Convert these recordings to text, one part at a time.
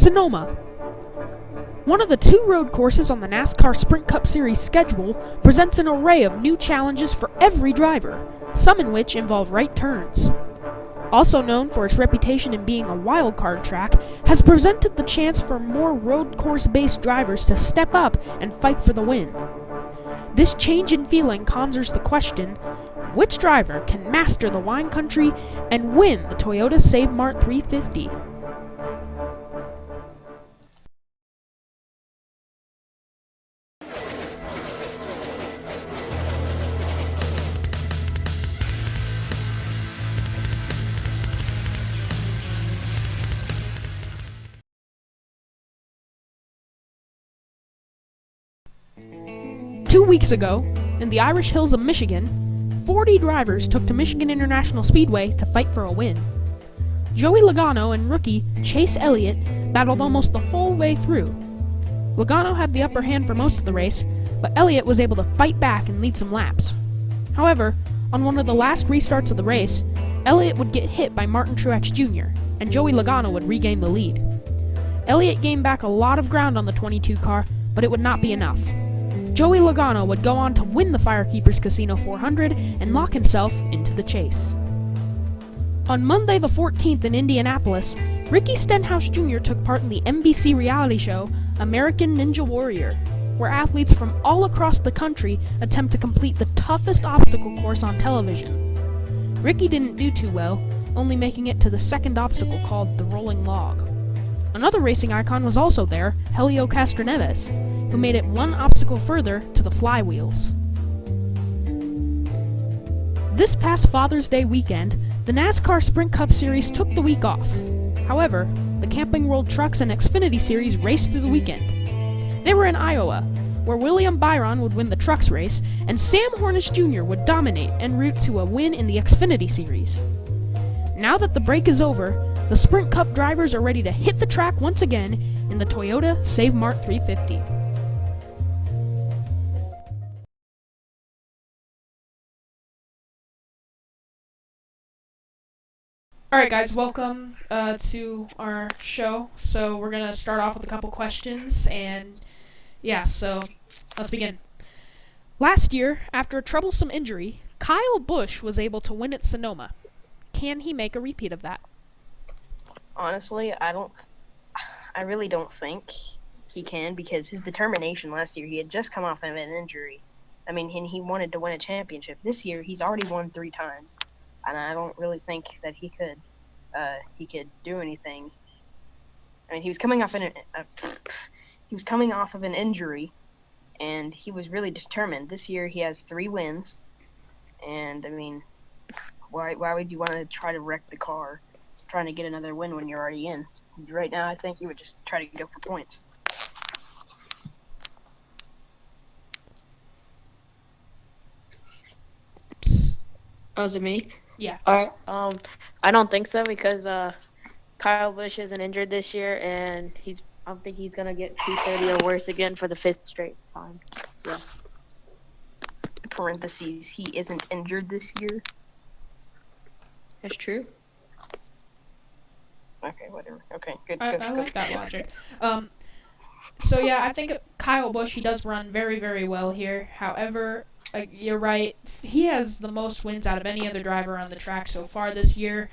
Sonoma. One of the two road courses on the NASCAR Sprint Cup Series schedule presents an array of new challenges for every driver, some in which involve right turns. Also known for its reputation in being a wildcard track, has presented the chance for more road course-based drivers to step up and fight for the win. This change in feeling conjures the question, which driver can master the wine country and win the Toyota Save-Mart 350? Two weeks ago, in the Irish Hills of Michigan, 40 drivers took to Michigan International Speedway to fight for a win. Joey Logano and rookie Chase Elliott battled almost the whole way through. Logano had the upper hand for most of the race, but Elliott was able to fight back and lead some laps. However, on one of the last restarts of the race, Elliott would get hit by Martin Truex Jr., and Joey Logano would regain the lead. Elliott gained back a lot of ground on the 22 car, but it would not be enough. Joey Logano would go on to win the Firekeepers Casino 400 and lock himself into the chase. On Monday the 14th in Indianapolis, Ricky Stenhouse Jr. took part in the NBC reality show American Ninja Warrior, where athletes from all across the country attempt to complete the toughest obstacle course on television. Ricky didn't do too well, only making it to the second obstacle called the Rolling Log. Another racing icon was also there, Helio Castroneves, who made it one obstacle further to the flywheels. This past Father's Day weekend, the NASCAR Sprint Cup Series took the week off. However, the Camping World Trucks and Xfinity Series raced through the weekend. They were in Iowa, where William Byron would win the Trucks race, and Sam Hornish Jr. would dominate en route to a win in the Xfinity Series. Now that the break is over, the Sprint Cup drivers are ready to hit the track once again in the Toyota Save-Mart 350. Alright guys, welcome to our show. So we're going to start off with a couple questions, and so let's begin. Last year, after a troublesome injury, Kyle Busch was able to win at Sonoma. Can he make a repeat of that? Honestly, I really don't think he can, because his determination last year, he had just come off of an injury. I mean, he wanted to win a championship. This year, he's already won 3 times, and I don't really think that he could do anything. I mean, he was coming off of an injury, and he was really determined. This year, he has 3 wins, and I mean, why would you want to try to wreck the car trying to get another win when you're already in? Right now, I think he would just try to go for points. Oh, is it me? Yeah. All right. I don't think so, because Kyle Busch isn't injured this year, and I don't think he's gonna get 230 or worse again for the 5th straight time. Yeah. Parentheses, he isn't injured this year. That's true. Okay, whatever. Okay, good. I like that logic. So yeah, I think Kyle Busch, he does run very, very well here. However, you're right, he has the most wins out of any other driver on the track so far this year.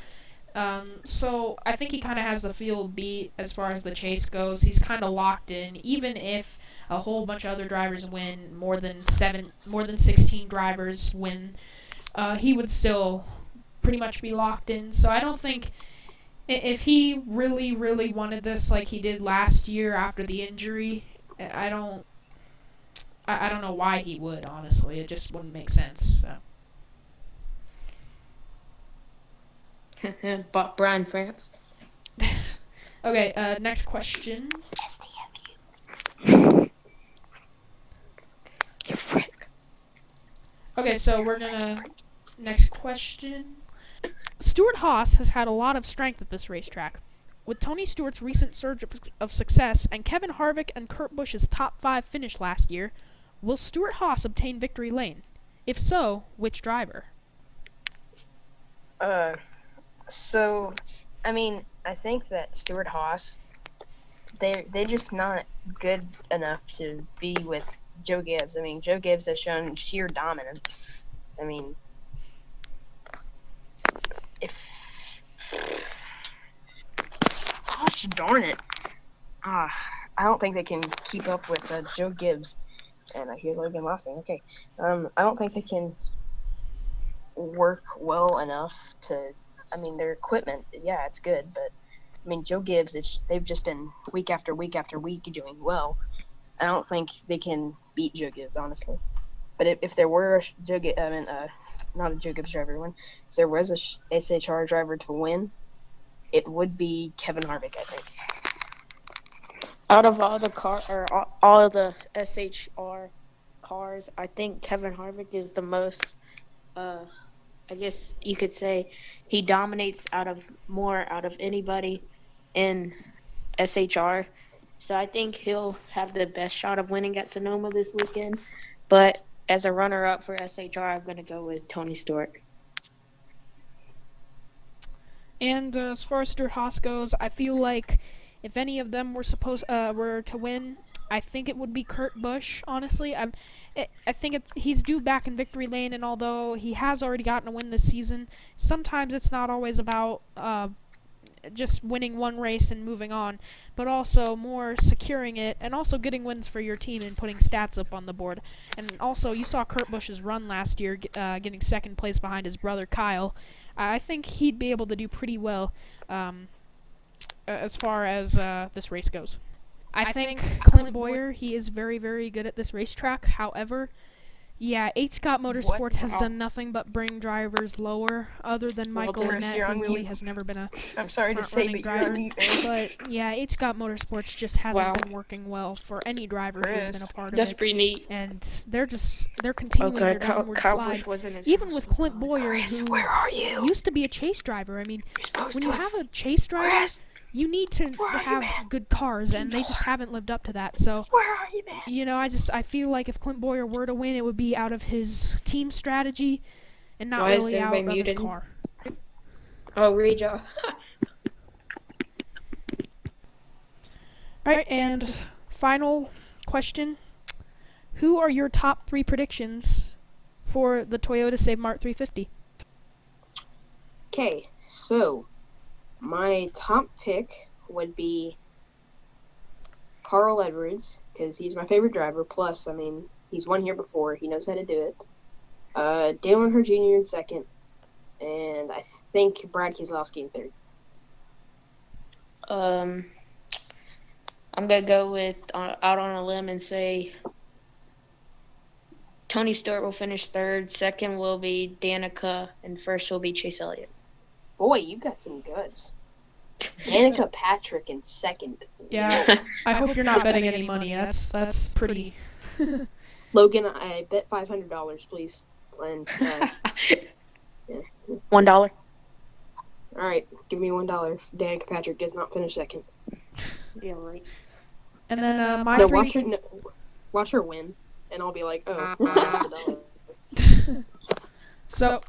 So I think he kind of has the field beat as far as the chase goes. He's kind of locked in, even if a whole bunch of other drivers win, more than 16 drivers win, he would still pretty much be locked in. So I don't think, if he really, really wanted this like he did last year after the injury, I don't know why he would, honestly. It just wouldn't make sense. So. But Brian France. Okay, next question. SDFU. You frick. Okay, so we're gonna... Next question. Stuart Haas has had a lot of strength at this racetrack. With Tony Stewart's recent surge of success and Kevin Harvick and Kurt Busch's top 5 finish last year, will Stuart Haas obtain victory lane? If so, which driver? So, I mean, I think that Stuart Haas they're just not good enough to be with Joe Gibbs. I mean, Joe Gibbs has shown sheer dominance. I mean, if gosh darn it, I don't think they can keep up with Joe Gibbs. And I hear Logan laughing. Okay, I don't think they can work well enough to. I mean, their equipment, yeah, it's good, but I mean, Joe Gibbs, they've just been week after week after week doing well. I don't think they can beat Joe Gibbs, honestly. But if there were a not a Joe Gibbs driver to win, if there was a SHR driver to win, it would be Kevin Harvick, I think. Out of all the all of the SHR cars, I think Kevin Harvick is the most. I guess you could say he dominates out of anybody in SHR. So I think he'll have the best shot of winning at Sonoma this weekend. But as a runner-up for SHR, I'm going to go with Tony Stewart. And as far as Stuart Haas goes, I feel like if any of them were to win, I think it would be Kurt Busch. Honestly, I think he's due back in victory lane, and although he has already gotten a win this season, sometimes it's not always about just winning one race and moving on, but also more securing it and also getting wins for your team and putting stats up on the board. And also, you saw Kurt Busch's run last year, getting second place behind his brother Kyle. I think he'd be able to do pretty well as far as this race goes. I think Clint Boyer, he is very, very good at this racetrack. However, yeah, H. Scott Motorsports has done nothing but bring drivers lower, other than Michael Annett, who really has never been a I'm sorry to say, but driver. you're on mute, man. But yeah, H. Scott Motorsports just hasn't been working well for any driver who's been a part of That's it. pretty neat. And they're continuing their downward slide. Even with Clint Boyer, who used to be a chase driver. I mean, when you have a chase driver, you need to have good cars, and they just haven't lived up to that. So, Where are you, man? you know, I feel like if Clint Boyer were to win, it would be out of his team strategy and not really out of his car. Oh, Rejo. Alright, and final question. Who are your top 3 predictions for the Toyota Save-Mart 350? Okay, so my top pick would be Carl Edwards, because he's my favorite driver. Plus, I mean, he's won here before. He knows how to do it. Dale Earnhardt Jr. in second. And I think Brad Keselowski in third. I'm going to go with out on a limb and say Tony Stewart will finish third. Second will be Danica. And first will be Chase Elliott. Boy, you got some guts. Danica Patrick in second. Yeah, I hope you're not betting any money. That's pretty. Logan, I bet $500, please. And, yeah. $1. All right, give me $1. Danica Patrick does not finish second. Yeah, right. And then watch her win, and I'll be like, oh, that's $1. So,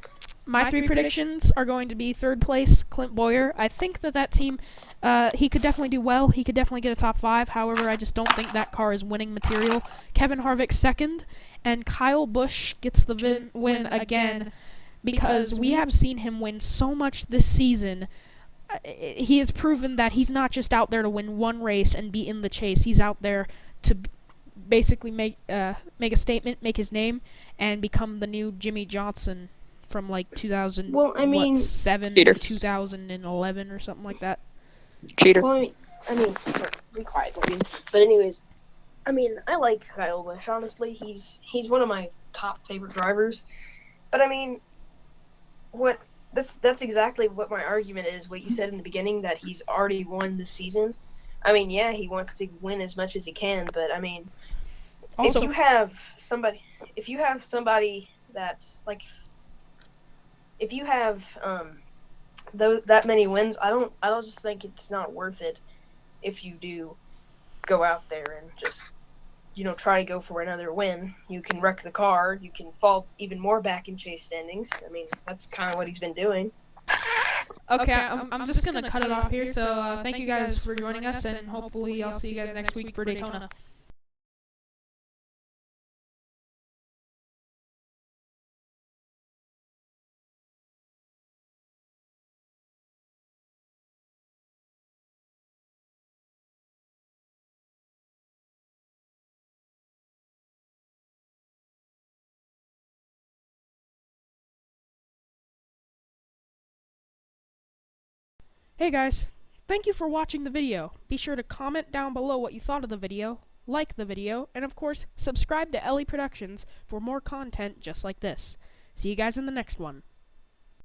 my 3 predictions are going to be third place, Clint Boyer. I think that team, he could definitely do well. He could definitely get a top 5. However, I just don't think that car is winning material. Kevin Harvick second, and Kyle Busch gets the win again because we have seen him win so much this season. He has proven that he's not just out there to win one race and be in the chase. He's out there to basically make a statement, make his name, and become the new Jimmy Johnson from like 2007 to 2011 or something like that. Cheater. Well, I mean, be quiet, Logan. But anyways, I mean, I like Kyle Busch. Honestly, he's one of my top favorite drivers. But I mean, that's exactly what my argument is. What you said in the beginning, that he's already won this season. I mean, yeah, he wants to win as much as he can. But I mean, also, if you have somebody that's like. If you have that many wins, I don't just think it's not worth it if you do go out there and just, try to go for another win. You can wreck the car. You can fall even more back in chase standings. I mean, that's kind of what he's been doing. Okay, I'm just gonna cut it off here. So thank you guys for joining us, and hopefully I'll see you guys next week for Daytona. Hey guys, thank you for watching the video. Be sure to comment down below what you thought of the video, like the video, and of course, subscribe to Elly Productions for more content just like this. See you guys in the next one.